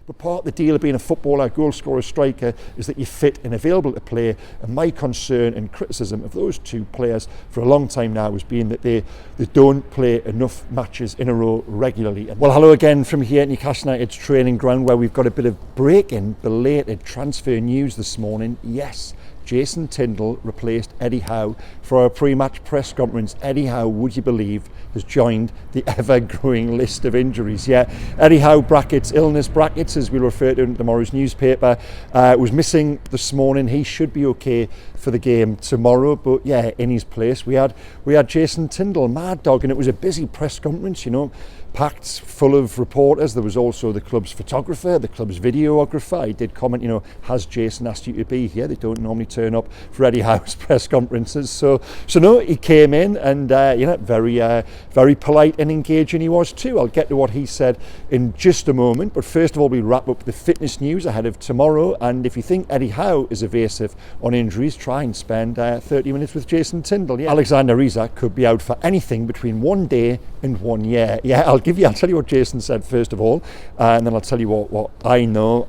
But part of the deal of being a footballer, goal scorer, striker is that you're fit and available to play. And my concern and criticism of those two players for a long time now has been that they don't play enough matches in a row regularly. Well, hello again from here at Newcastle United's training ground, where we've got a bit of breaking, belated transfer news this morning. Yes, Jason Tindall replaced Eddie Howe for our pre-match press conference. Eddie Howe, would you believe, has joined the ever-growing list of injuries. Yeah, Eddie Howe, brackets, illness, brackets, as we refer to in tomorrow's newspaper, was missing this morning. He should be okay for the game tomorrow, but yeah, in his place we had Jason Tindall, Mad Dog, and it was a busy press conference, you know, packed full of reporters. There was also the club's photographer, the club's videographer. He did comment, you know, has Jason asked you to be here? They don't normally turn up for Eddie Howe's press conferences. So no, he came in and, you know, very polite and engaging he was too. I'll get to what he said in just a moment. But first of all, we wrap up the fitness news ahead of tomorrow. And if you think Eddie Howe is evasive on injuries, try and spend 30 minutes with Jason Tindall. Yeah. Alexander Isak could be out for anything between 1 day and 1 year. Yeah, I'll tell you what Jason said first of all, and then I'll tell you what I know.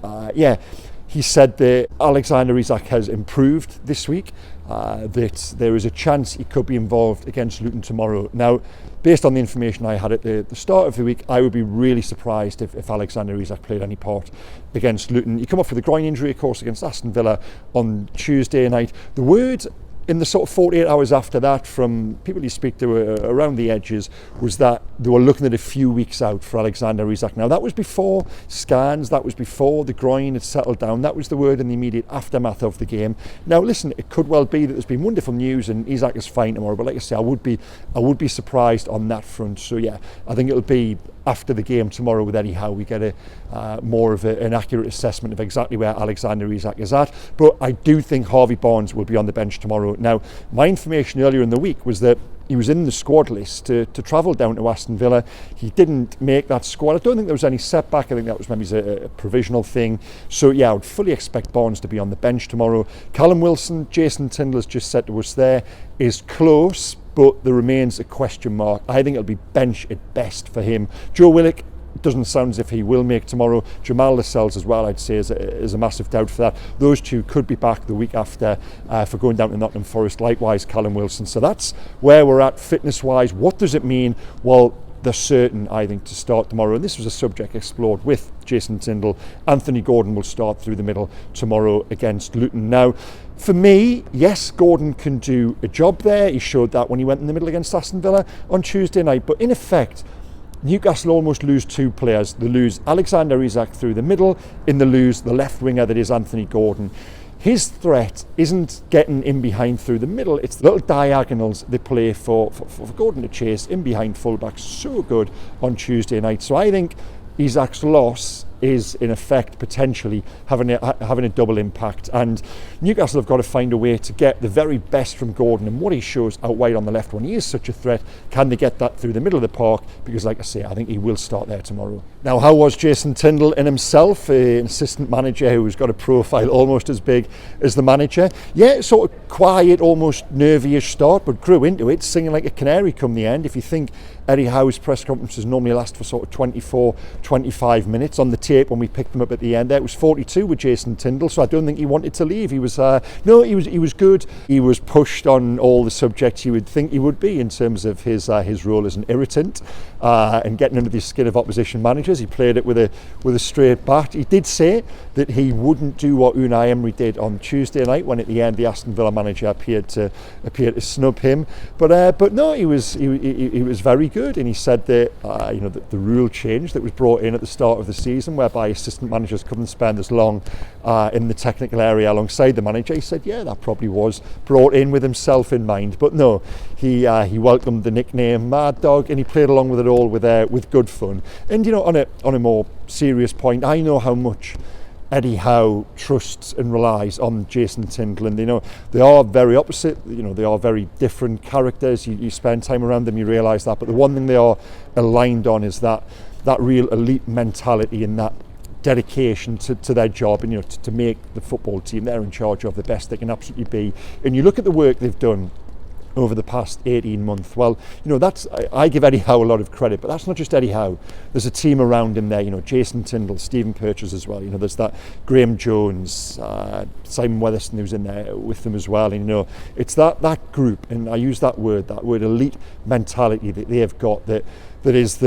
He said that Alexander Isak has improved this week, that there is a chance he could be involved against Luton tomorrow. Now, based on the information I had at the start of the week, I would be really surprised if Alexander Isak played any part against Luton. He come off with a groin injury, of course, against Aston Villa on Tuesday night. The word in the sort of 48 hours after that from people you speak to around the edges was that they were looking at a few weeks out for Alexander Isak. Now that was before scans, that was before the groin had settled down. That was the word in the immediate aftermath of the game. Now listen, it could well be that there's been wonderful news and Isak is fine tomorrow, but like I say, I would be surprised on that front. So yeah, I think it'll be after the game tomorrow with Eddie Howe we get a more of an accurate assessment of exactly where Alexander Isak is at. But I do think Harvey will be on the bench tomorrow. Now, my information earlier in the week was that he was in the squad list to travel down to Aston Villa. He didn't make that squad. I don't think there was any setback. I think that was maybe a provisional thing. So yeah, I would fully expect Barnes to be on the bench tomorrow. Callum Wilson, Jason Tindall has just said to us there, is close, but there remains a question mark. I think it'll be bench at best for him. Joe Willock doesn't sound as if he will make tomorrow. Jamal Lascelles as well, I'd say, is a massive doubt for that. Those two could be back the week after for going down to Nottingham Forest. Likewise, Callum Wilson. So that's where we're at fitness-wise. What does it mean? Well, they're certain, I think, to start tomorrow. And this was a subject explored with Jason Tindall. Anthony Gordon will start through the middle tomorrow against Luton. Now, for me, yes, Gordon can do a job there. He showed that when he went in the middle against Aston Villa on Tuesday night. But in effect, Newcastle almost lose two players. They lose Alexander Isak through the middle, and they lose the left winger that is Anthony Gordon. His threat isn't getting in behind through the middle, it's the little diagonals they play for Gordon to chase in behind fullbacks. So good on Tuesday night. So I think Isak's loss is in effect potentially having a double impact, and Newcastle have got to find a way to get the very best from Gordon and what he shows out wide on the left when he is such a threat. Can they get that through the middle of the park? Because like I say, I think he will start there tomorrow. Now, how was Jason Tindall in himself, an assistant manager who's got a profile almost as big as the manager? Yeah, sort of quiet, almost nervy-ish start, but grew into it, singing like a canary come the end. If you think Eddie Howe's press conferences normally last for sort of 24, 25 minutes. On the tape when we picked him up at the end there, it was 42 with Jason Tindall, so I don't think he wanted to leave. He was he was good. He was pushed on all the subjects you would think he would be in terms of his role as an irritant and getting under the skin of opposition managers. He played it with a straight bat. He did say that he wouldn't do what Unai Emery did on Tuesday night when at the end the Aston Villa manager appeared to snub him. But no, he was very good, and he said that that the rule change that was brought in at the start of the season, whereby assistant managers couldn't spend as long in the technical area alongside the manager. He said, yeah, that probably was brought in with himself in mind. But no, he welcomed the nickname Mad Dog, and he played along with it all with good fun. And on a more serious point, I know how much Eddie Howe trusts and relies on Jason Tindall, and they are very opposite. They are very different characters. You spend time around them, you realise that. But the one thing they are aligned on is that real elite mentality and that dedication to their job, and to make the football team they're in charge of the best they can absolutely be. And you look at the work they've done over the past 18 months. Well, I give Eddie Howe a lot of credit, but that's not just Eddie Howe. There's a team around him there, Jason Tindall, Stephen Purchase as well. There's that Graham Jones, Simon Weatherston who's in there with them as well. And, it's that group, and I use that word elite mentality that they have got that is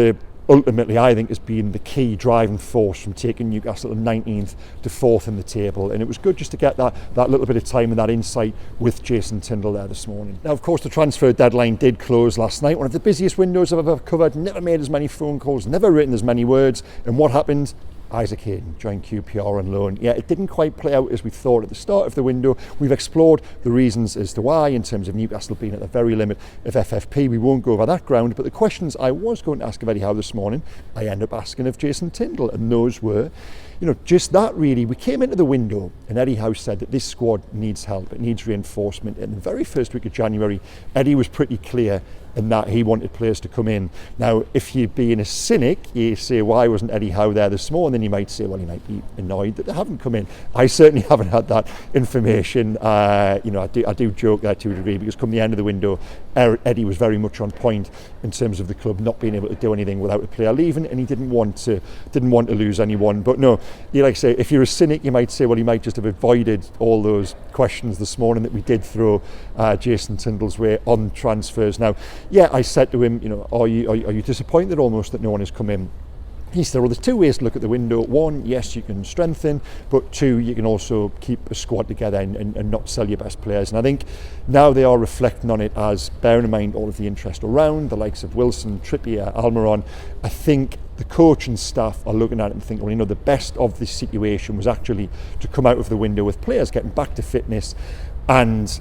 ultimately, I think, has been the key driving force from taking Newcastle to 19th to 4th in the table. And it was good just to get that little bit of time and that insight with Jason Tindall there this morning. Now, of course, the transfer deadline did close last night. One of the busiest windows I've ever covered. Never made as many phone calls, never written as many words. And what happened? Isak Hayden joined QPR on loan. Yeah, it didn't quite play out as we thought at the start of the window. We've explored the reasons as to why in terms of Newcastle being at the very limit of FFP. We won't go over that ground, but the questions I was going to ask of Eddie Howe this morning, I end up asking of Jason Tindall, and those were, just that really. We came into the window and Eddie Howe said that this squad needs help, it needs reinforcement. In the very first week of January, Eddie was pretty clear in that he wanted players to come in. Now, if you're being a cynic, you say, why wasn't Eddie Howe there this morning? Then you might say, well, he might be annoyed that they haven't come in. I certainly haven't had that information. I do joke there to a degree, because come the end of the window, Eddie was very much on point in terms of the club not being able to do anything without a player leaving, and he didn't want to lose anyone. But no, like I say, if you're a cynic, you might say, well, he might just have avoided all those questions this morning that we did throw Jason Tindall's way on transfers. Now, yeah, I said to him, are you disappointed almost that no one has come in? He said, well, there's two ways to look at the window. One, yes, you can strengthen, but two, you can also keep a squad together and not sell your best players. And I think now they are reflecting on it as, bearing in mind all of the interest around, the likes of Wilson, Trippier, Almiron, I think the coach and staff are looking at it and thinking, well, the best of this situation was actually to come out of the window with players getting back to fitness and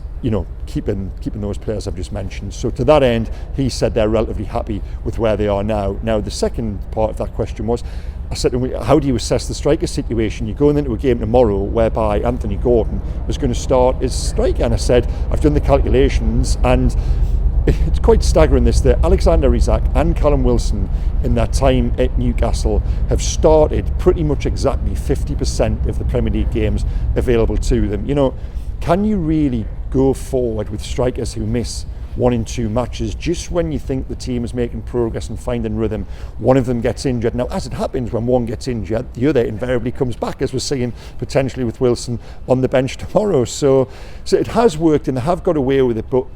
keeping those players I've just mentioned. So to that end, he said they're relatively happy with where they are now. Now, the second part of that question was, I said to him, how do you assess the striker situation? You're going into a game tomorrow whereby Anthony Gordon is going to start as striker. And I said, I've done the calculations, and it's quite staggering that Alexander Isak and Callum Wilson in their time at Newcastle have started pretty much exactly 50% of the Premier League games available to them. Can you really go forward with strikers who miss 1 and 2 matches just when you think the team is making progress and finding rhythm? One of them gets injured. Now, as it happens, when one gets injured, the other invariably comes back, as we're seeing potentially with Wilson on the bench tomorrow. So it has worked and they have got away with it, but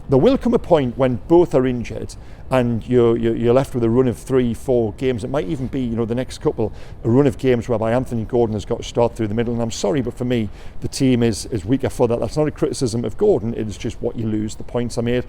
there will come a point when both are injured and you're left with a run of 3-4 games. It might even be, the next couple, a run of games whereby Anthony Gordon has got to start through the middle. And I'm sorry, but for me, the team is weaker for that. That's not a criticism of Gordon. It is just what you lose, the points I made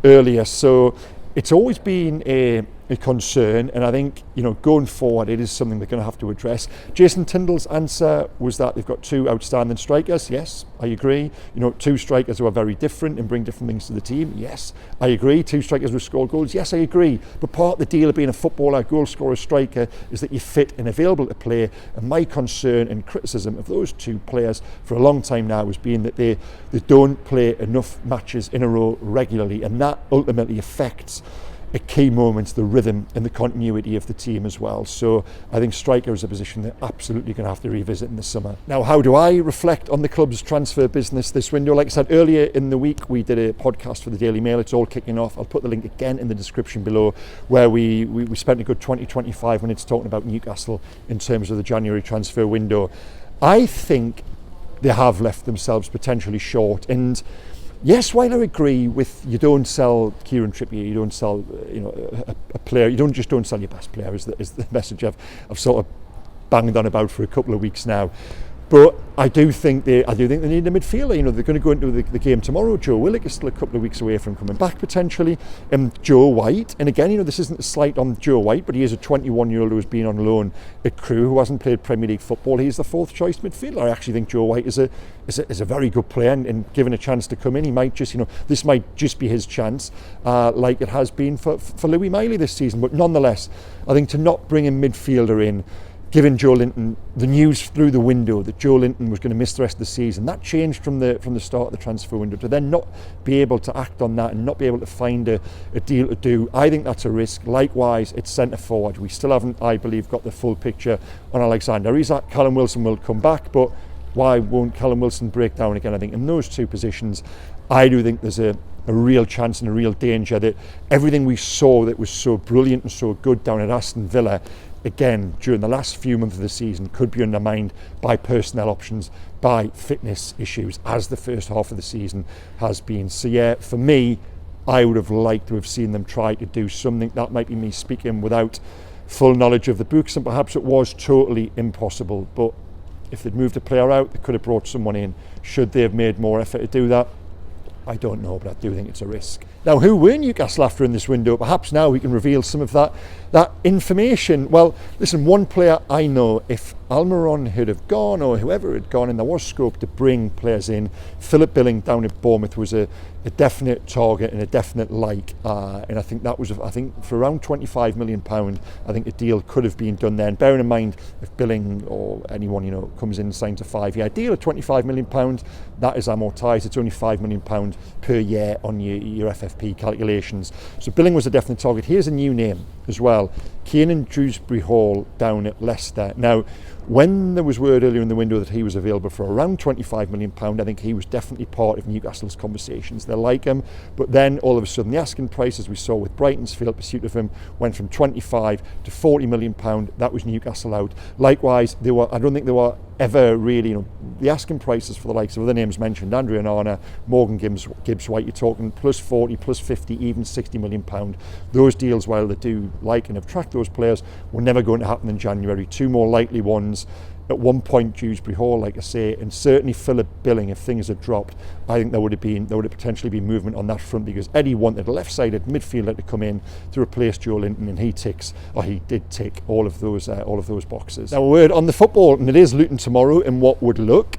earlier. So it's always been a concern, and I think going forward it is something they're going to have to address. Jason Tindall's answer was that they've got 2 outstanding strikers. Yes, I agree. 2 strikers who are very different and bring different things to the team. Yes, I agree. 2 strikers who score goals. Yes, I agree. But part of the deal of being a footballer, goal scorer, striker is that you're fit and available to play. And my concern and criticism of those 2 players for a long time now has been that they don't play enough matches in a row regularly, and that ultimately affects at key moments the rhythm and the continuity of the team as well. So I think striker is a position they're absolutely going to have to revisit in the summer. Now, how do I reflect on the club's transfer business this window? Like I said earlier in the week, we did a podcast for the Daily Mail. It's all kicking off. I'll put the link again in the description below, where we spent a good 20-25 minutes talking about Newcastle in terms of the January transfer window. I think they have left themselves potentially short, and yes, while I agree with you don't sell Kieran Trippier, you don't sell a player, you don't sell your best player is the message I've sort of banged on about for a couple of weeks now. But I do think they need a midfielder. They're going to go into the game tomorrow. Joe Willock is still a couple of weeks away from coming back potentially. Joe White, and again, this isn't a slight on Joe White, but he is a 21-year-old who's been on loan at Crewe, who hasn't played Premier League football. He's the 4th choice midfielder. I actually think Joe White is a very good player, and given a chance to come in, he might just, this might just be his chance, like it has been for Louis Miley this season. But nonetheless, I think to not bring a midfielder in, given Joe Linton the news through the window that Joe Linton was going to miss the rest of the season, that changed from the start of the transfer window, to then not be able to act on that and not be able to find a deal to do, I think that's a risk. Likewise, it's centre forward. We still haven't, I believe, got the full picture on Alexander Isak. Callum Wilson will come back, but why won't Callum Wilson break down again? I think in those 2 positions, I do think there's a a real chance and a real danger, that everything we saw that was so brilliant and so good down at Aston Villa, again, during the last few months of the season, could be undermined by personnel options, by fitness issues, as the first half of the season has been. So yeah, for me, I would have liked to have seen them try to do something. That might be me speaking without full knowledge of the books, and perhaps it was totally impossible. But if they'd moved a player out, they could have brought someone in. Should they have made more effort to do that? I don't know, but I do think it's a risk. Now, who were Newcastle after in this window? Perhaps now we can reveal some of that information. Well, listen, one player I know, if Almiron had have gone, or whoever had gone, and there was scope to bring players in, Philip Billing down at Bournemouth was a definite target and a definite like, and I think that was, I think for around £25 million, I think a deal could have been done there. And bearing in mind, if Billing or anyone, you know, comes in and signs a 5-year deal at £25 million, that is amortised. It's only £5 million per year on your FFP calculations. So Billing was a definite target. Here's a new name as well, Kiernan Dewsbury-Hall down at Leicester. Now, when there was word earlier in the window that he was available for around £25 million, I think he was definitely part of Newcastle's conversations. They like him, but then all of a sudden the asking price, as we saw with Brighton's failed pursuit of him, went from 25 to £40 million. That was Newcastle out. Likewise, I don't think they were ever really, you know, the asking prices for the likes of other names mentioned, Andrea Onana, Morgan Gibbs-White, you're talking plus 40, plus 50, even £60 million. Those deals, while they do like and have tracked those players, were never going to happen in January. Two more likely ones, at one point Dewsbury-Hall, like I say, and certainly Philip Billing, if things had dropped, I think there would have potentially been movement on that front, because Eddie wanted a left-sided midfielder to come in to replace Joe Linton, and he did tick all of those boxes. Now, a word on the football, and it is Luton tomorrow in what would look,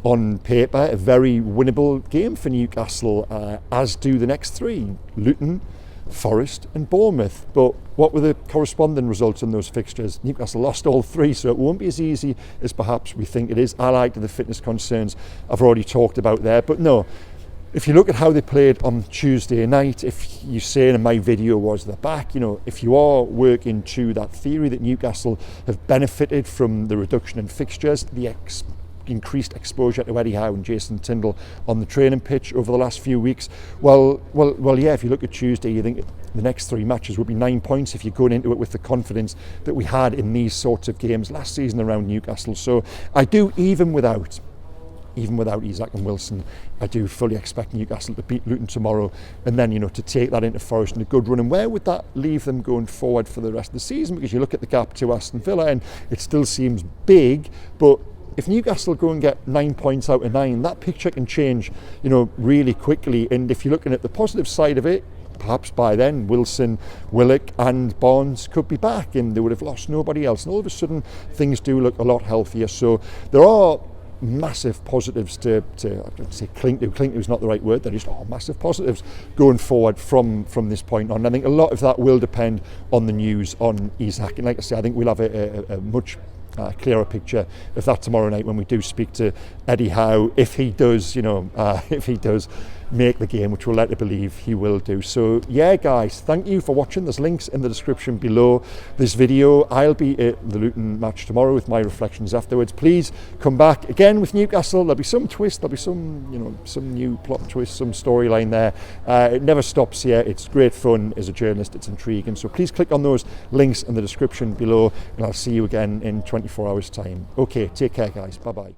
on paper, a very winnable game for Newcastle, as do the next three: Luton, Forest and Bournemouth. But what were the corresponding results in those fixtures? Newcastle lost all three, so it won't be as easy as perhaps we think it is, allied to the fitness concerns I've already talked about there. But no, if you look at how they played on Tuesday night, if you say, and my video was the back, you know, if you are working to that theory that Newcastle have benefited from the reduction in fixtures, the increased exposure to Eddie Howe and Jason Tindall on the training pitch over the last few weeks, well, yeah, if you look at Tuesday, you think the next three matches would be 9 points if you're going into it with the confidence that we had in these sorts of games last season around Newcastle. So I do, even without Isak and Wilson, I do fully expect Newcastle to beat Luton tomorrow, and then, you know, to take that into Forest in a good run. And where would that leave them going forward for the rest of the season? Because you look at the gap to Aston Villa and it still seems big, but if Newcastle go and get 9 points out of 9, that picture can change, you know, really quickly. And if you're looking at the positive side of it, perhaps by then Wilson, Willock and Barnes could be back and they would have lost nobody else. And all of a sudden things do look a lot healthier. So there are massive positives to I don't say cling to is not the right word. There is massive positives going forward from this point on. I think a lot of that will depend on the news on Isak. And like I say, I think we'll have a much clearer picture of that tomorrow night when we do speak to Eddie Howe, if he does, if he does make the game, which we're led to believe he will do. So yeah, guys, thank you for watching. There's links in the description below this video. I'll be at the Luton match tomorrow with my reflections afterwards. Please come back again with Newcastle. There'll be some twist, there'll be some, some new plot and twist, some storyline there. It never stops here. It's great fun as a journalist. It's intriguing. So please click on those links in the description below, and I'll see you again in 24 hours time. Okay, take care, guys. Bye bye.